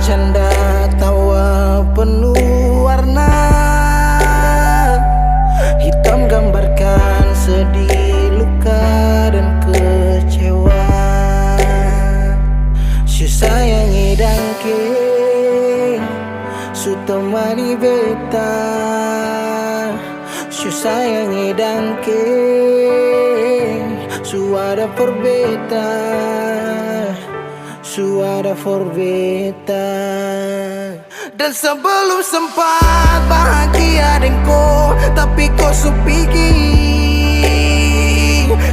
Canda tawa penuh warna, hitam gambarkan sedih, luka dan kecewa. Su sayangi dangke, su temani beta. Su sayangi dangke, su ada for beta. Su ada for beta. Dan sebelum sempat bahagia denko, tapi kau su pergi.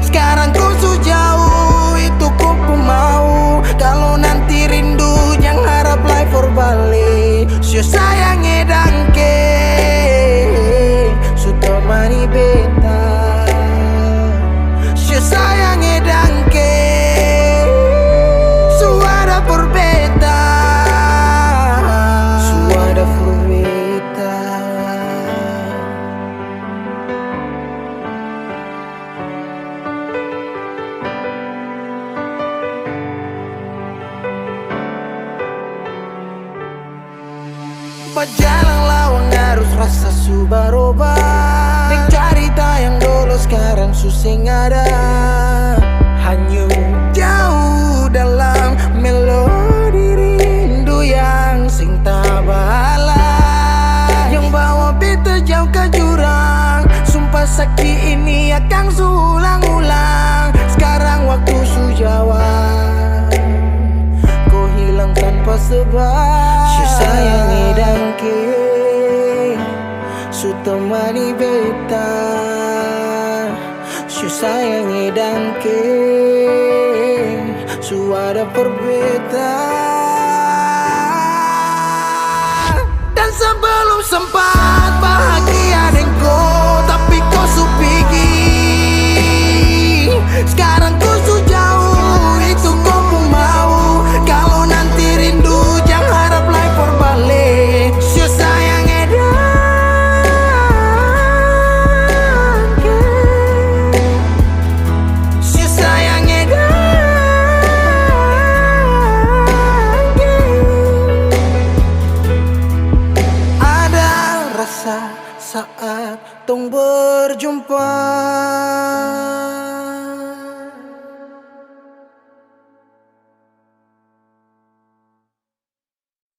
Sekarang kau su jauh, itu kau mau. Kalau nanti rindu jangan harap life for balik. Su sayangi dangke, su temani beta. Su sayangi dangke, su ada for beta. Su ada for beta. Berjalan lawang harus rasa su berubah. Dek cerita yang dulu sekarang su sing ada. Hanyut jauh dalam melodi rindu yang sing tak balas. Yang bawa beta jauh ke jurang. Sumpah sakit ini akan su ulang-ulang. Sekarang waktu su jawab, kau hilang tanpa sebab. Su sayangi dangke, su temani beta. Su sayangi dangke, su ada for beta. Dan sebelum sempat bahagia denko, tapi kau su pergi. Sekarang kau su jauh, itu kau pun mau. Kalau nanti rindu jangan harap life for balik. Su sayangi dangke, su sayangi dangke. Ada rasa saat tong berjumpa.